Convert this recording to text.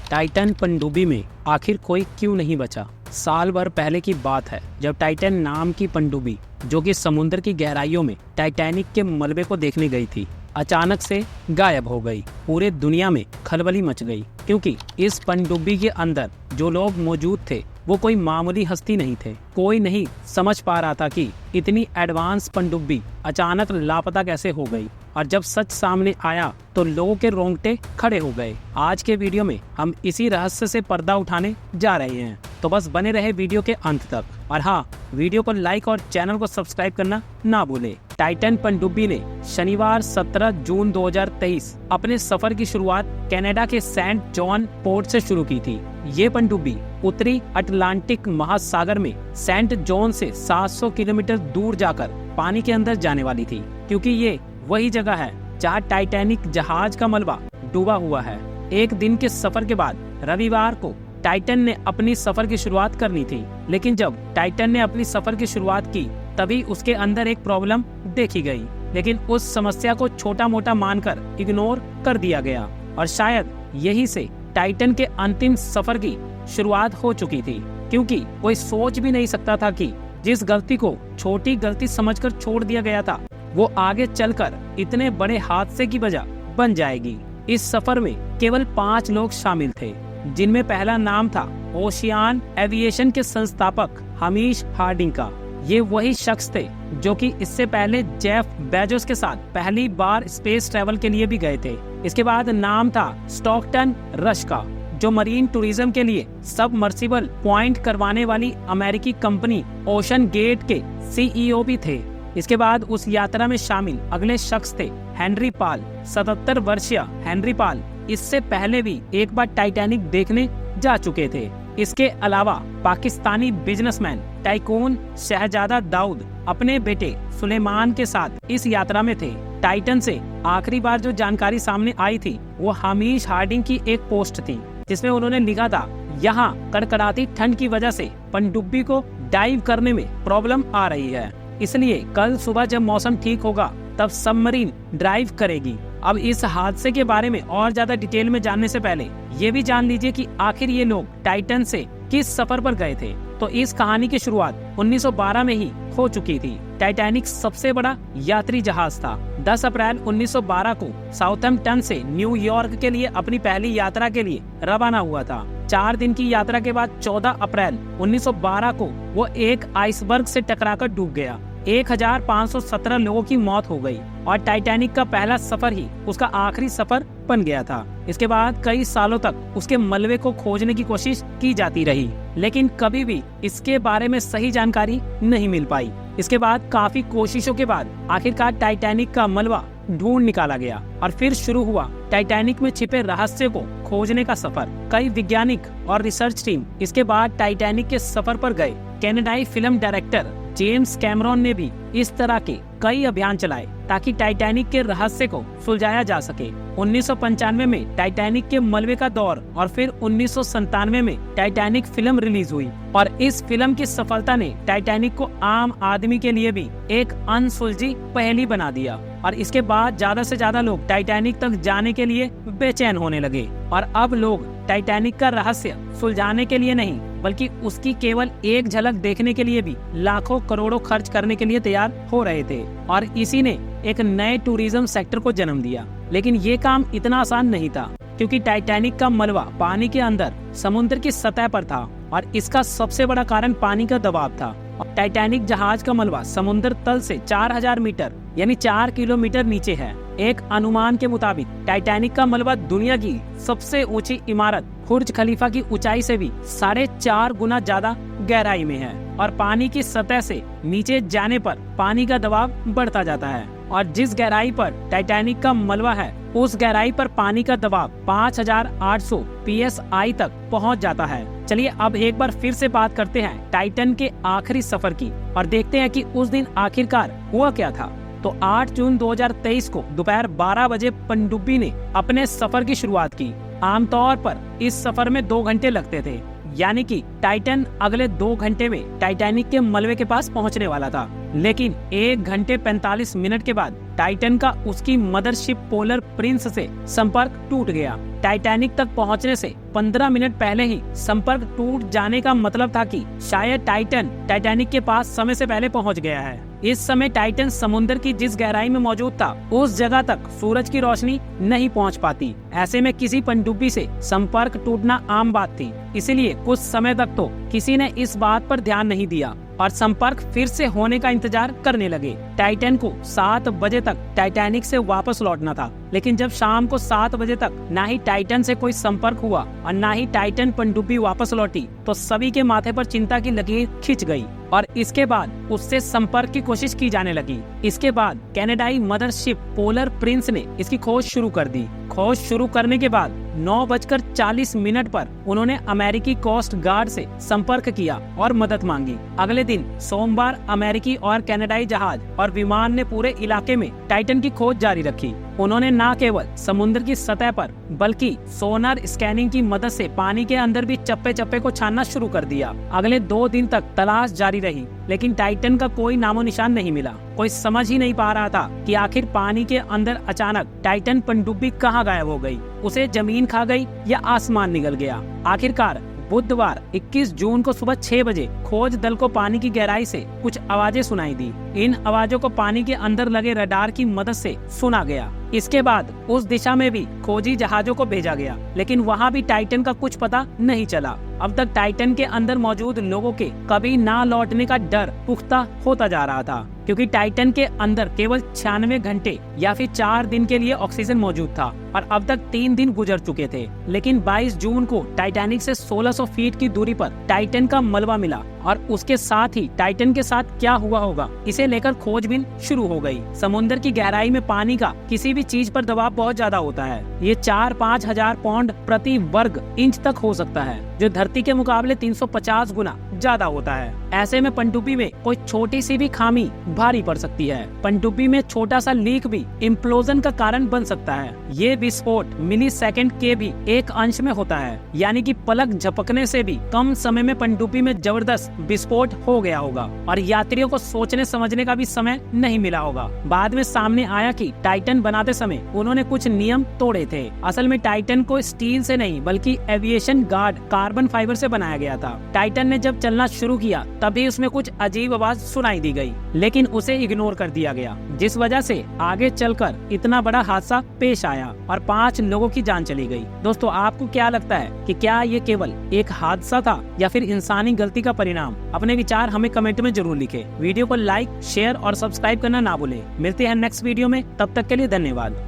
Titan पनडुब्बी में आखिर कोई क्यों नहीं बचा। साल भर पहले की बात है जब टाइटन नाम की पनडुब्बी जो कि समुद्र की गहराइयों में टाइटैनिक के मलबे को देखने गई थी, अचानक से गायब हो गई। पूरे दुनिया में खलबली मच गई क्योंकि इस पनडुब्बी के अंदर जो लोग मौजूद थे वो कोई मामूली हस्ती नहीं थे। कोई नहीं समझ पा रहा था कि इतनी एडवांस पनडुब्बी अचानक लापता कैसे हो गई, और जब सच सामने आया तो लोगों के रोंगटे खड़े हो गए। आज के वीडियो में हम इसी रहस्य से पर्दा उठाने जा रहे हैं, तो बस बने रहे वीडियो के अंत तक। और हाँ, वीडियो को लाइक और चैनल को सब्सक्राइब करना ना भूले। टाइटन पनडुब्बी ने शनिवार 17 जून 2023 अपने सफर की शुरुआत कनाडा के सेंट जॉन पोर्ट से शुरू की थी। ये पनडुब्बी उत्तरी अटलांटिक महासागर में सेंट जॉन से 700 किलोमीटर दूर जाकर पानी के अंदर जाने वाली थी, क्योंकि ये वही जगह है जहाँ टाइटैनिक जहाज का मलबा डूबा हुआ है। एक दिन के सफर के बाद रविवार को टाइटन ने अपनी सफर की शुरुआत करनी थी, लेकिन जब टाइटन ने अपनी सफर की शुरुआत की तभी उसके अंदर एक प्रॉब्लम देखी गई। लेकिन उस समस्या को छोटा मोटा मानकर इग्नोर कर दिया गया, और शायद यही से टाइटन के अंतिम सफर की शुरुआत हो चुकी थी, क्योंकि कोई सोच भी नहीं सकता था कि जिस गलती को छोटी गलती समझकर छोड़ दिया गया था वो आगे चलकर इतने बड़े हादसे की वजह बन जाएगी। इस सफर में केवल 5 लोग शामिल थे, जिनमें पहला नाम था ओशियान एविएशन के संस्थापक हमीश हार्डिंग का। ये वही शख्स थे जो कि इससे पहले जेफ बेजोस के साथ पहली बार स्पेस ट्रैवल के लिए भी गए थे। इसके बाद नाम था स्टॉकटन रश का, जो मरीन टूरिज्म के लिए सबमर्सिबल पॉइंट करवाने वाली अमेरिकी कंपनी ओशन गेट के सीईओ भी थे। इसके बाद उस यात्रा में शामिल अगले शख्स थे हेनरी पाल। 77 वर्षीय हेनरी पाल इससे पहले भी एक बार टाइटैनिक देखने जा चुके थे। इसके अलावा पाकिस्तानी बिजनेसमैन टाइकून शहजादा दाऊद अपने बेटे सुलेमान के साथ इस यात्रा में थे। टाइटन से आखिरी बार जो जानकारी सामने आई थी वो हमीश हार्डिंग की एक पोस्ट थी, जिसमें उन्होंने लिखा था, यहाँ कड़कड़ाती ठंड की वजह से पनडुब्बी को डाइव करने में प्रॉब्लम आ रही है, इसलिए कल सुबह जब मौसम ठीक होगा तब सबमरीन ड्राइव करेगी। अब इस हादसे के बारे में और ज्यादा डिटेल में जानने से पहले ये भी जान लीजिए कि आखिर ये लोग टाइटन से किस सफर पर गए थे। तो इस कहानी की शुरुआत 1912 में ही हो चुकी थी। टाइटैनिक सबसे बड़ा यात्री जहाज था। 10 अप्रैल 1912 को साउथहैम्पटन से न्यूयॉर्क के लिए अपनी पहली यात्रा के लिए रवाना हुआ था। 4 दिन की यात्रा के बाद 14 अप्रैल 1912 को वो एक आइसबर्ग से टकराकर डूब गया। 1517 लोगों की मौत हो गई और टाइटैनिक का पहला सफर ही उसका आखिरी सफर बन गया था। इसके बाद कई सालों तक उसके मलबे को खोजने की कोशिश की जाती रही, लेकिन कभी भी इसके बारे में सही जानकारी नहीं मिल पाई। इसके बाद काफी कोशिशों के बाद आखिरकार टाइटैनिक का मलबा ढूंढ निकाला गया और फिर शुरू हुआ टाइटैनिक में छिपे रहस्य को खोजने का सफर। कई वैज्ञानिक और रिसर्च टीम इसके बाद टाइटैनिक के सफर पर गए। कनाडाई फिल्म डायरेक्टर जेम्स कैमरॉन ने भी इस तरह के कई अभियान चलाए ताकि टाइटैनिक के रहस्य को सुलझाया जा सके। 1995 में टाइटैनिक के मलबे का दौर और फिर 1997 में टाइटैनिक फिल्म रिलीज हुई, और इस फिल्म की सफलता ने टाइटैनिक को आम आदमी के लिए भी एक अनसुलझी पहेली बना दिया, और इसके बाद ज्यादा से ज्यादा लोग टाइटैनिक तक जाने के लिए बेचैन होने लगे। और अब लोग टाइटैनिक का रहस्य सुलझाने के लिए नहीं बल्कि उसकी केवल एक झलक देखने के लिए भी लाखों करोड़ों खर्च करने के लिए तैयार हो रहे थे, और इसी ने एक नए टूरिज्म सेक्टर को जन्म दिया। लेकिन ये काम इतना आसान नहीं था, क्योंकि टाइटैनिक का मलबा पानी के अंदर समुद्र की सतह पर था, और इसका सबसे बड़ा कारण पानी का दबाव था। टाइटैनिक जहाज का मलबा समुद्र तल से 4000 मीटर यानी 4 किलोमीटर नीचे है। एक अनुमान के मुताबिक टाइटैनिक का मलबा दुनिया की सबसे ऊंची इमारत बुर्ज खलीफा की ऊंचाई से भी 4.5 गुना ज्यादा गहराई में है, और पानी की सतह से नीचे जाने पर पानी का दबाव बढ़ता जाता है, और जिस गहराई पर टाइटैनिक का मलबा है उस गहराई पर पानी का दबाव 5800 psi तक पहुंच जाता है। चलिए अब एक बार फिर से बात करते हैं टाइटन के आखिरी सफर की, और देखते हैं कि उस दिन आखिरकार हुआ क्या था। तो 8 जून 2023 को दोपहर 12 बजे पनडुब्बी ने अपने सफर की शुरुआत की। आमतौर पर इस सफर में 2 घंटे लगते थे, यानी कि टाइटन अगले 2 घंटे में टाइटैनिक के मलबे के पास पहुंचने वाला था। लेकिन 1 घंटे 45 मिनट के बाद टाइटन का उसकी मदरशिप पोलर प्रिंस से संपर्क टूट गया। टाइटैनिक तक पहुंचने से 15 मिनट पहले ही संपर्क टूट जाने का मतलब था कि शायद टाइटन टाइटैनिक के पास समय से पहले पहुंच गया है। इस समय टाइटन समुद्र की जिस गहराई में मौजूद था उस जगह तक सूरज की रोशनी नहीं पहुंच पाती। ऐसे में किसी पनडुब्बी से संपर्क टूटना आम बात थी, इसलिए कुछ समय तक तो किसी ने इस बात पर ध्यान नहीं दिया और संपर्क फिर से होने का इंतजार करने लगे। टाइटन को 7 बजे तक टाइटैनिक से वापस लौटना था, लेकिन जब शाम को 7 बजे तक ना ही टाइटन से कोई संपर्क हुआ और ना ही टाइटन पनडुब्बी वापस लौटी तो सभी के माथे पर चिंता की लकीर खिंच गई और इसके बाद उससे संपर्क की कोशिश की जाने लगी। इसके बाद कनाडाई मदरशिप पोलर प्रिंस ने इसकी खोज शुरू कर दी। खोज शुरू करने के बाद 9:40 पर उन्होंने अमेरिकी कोस्ट गार्ड से संपर्क किया और मदद मांगी। अगले दिन सोमवार अमेरिकी और कनाडाई जहाज और विमान ने पूरे इलाके में टाइटन की खोज जारी रखी। उन्होंने न केवल समुद्र की सतह पर बल्कि सोनार स्कैनिंग की मदद से पानी के अंदर भी चप्पे चप्पे को छानना शुरू कर दिया। अगले 2 दिन तक तलाश जारी रही, लेकिन टाइटन का कोई नामो निशान नहीं मिला। कोई समझ ही नहीं पा रहा था कि आखिर पानी के अंदर अचानक टाइटन पनडुब्बी कहाँ गायब हो गई। उसे जमीन खा गई या आसमान निगल गया। आखिरकार बुधवार 21 जून को सुबह 6 बजे खोज दल को पानी की गहराई से कुछ आवाजें सुनाई दी। इन आवाजों को पानी के अंदर लगे रडार की मदद से सुना गया। इसके बाद उस दिशा में भी खोजी जहाजों को भेजा गया, लेकिन वहाँ भी टाइटन का कुछ पता नहीं चला। अब तक टाइटन के अंदर मौजूद लोगों के कभी ना लौटने का डर पुख्ता होता जा रहा था, क्योंकि टाइटन के अंदर केवल 96 घंटे या फिर 4 दिन के लिए ऑक्सीजन मौजूद था और अब तक 3 दिन गुजर चुके थे। लेकिन 22 जून को टाइटैनिक से 1600 फीट की दूरी पर टाइटन का मलबा मिला और उसके साथ ही टाइटन के साथ क्या हुआ होगा इसे लेकर खोजबीन शुरू हो गई। समुद्र की गहराई में पानी का किसी भी चीज पर दबाव बहुत ज्यादा होता है। ये 4-5 हजार पाउंड प्रति वर्ग इंच तक हो सकता है, जो धरती के मुकाबले 350 गुना ज्यादा होता है। ऐसे में पनडुब्बी में कोई छोटी सी भी खामी भारी पड़ सकती है। पनडुब्बी में छोटा सा लीक भी इम्प्लोजन का कारण बन सकता है। ये विस्फोट मिली सेकेंड के भी 1 अंश में होता है, यानी कि पलक झपकने से भी कम समय में पनडुब्बी में जबरदस्त विस्फोट हो गया होगा और यात्रियों को सोचने समझने का भी समय नहीं मिला होगा। बाद में सामने आया कि टाइटन बनाते समय उन्होंने कुछ नियम तोड़े थे। असल में टाइटन को स्टील से नहीं बल्कि एविएशन गार्ड कार्बन फाइबर से बनाया गया था। टाइटन ने जब चलना शुरू किया तभी उसमें कुछ अजीब आवाज सुनाई दी गई, लेकिन उसे इग्नोर कर दिया गया, जिस वजह से आगे चलकर इतना बड़ा हादसा पेश आया और 5 लोगों की जान चली गई। दोस्तों, आपको क्या लगता है कि क्या ये केवल एक हादसा था या फिर इंसानी गलती का परिणाम? अपने विचार हमें कमेंट में जरूर लिखें। वीडियो को लाइक, शेयर और सब्सक्राइब करना ना भूलें। मिलते हैं नेक्स्ट वीडियो में, तब तक के लिए धन्यवाद।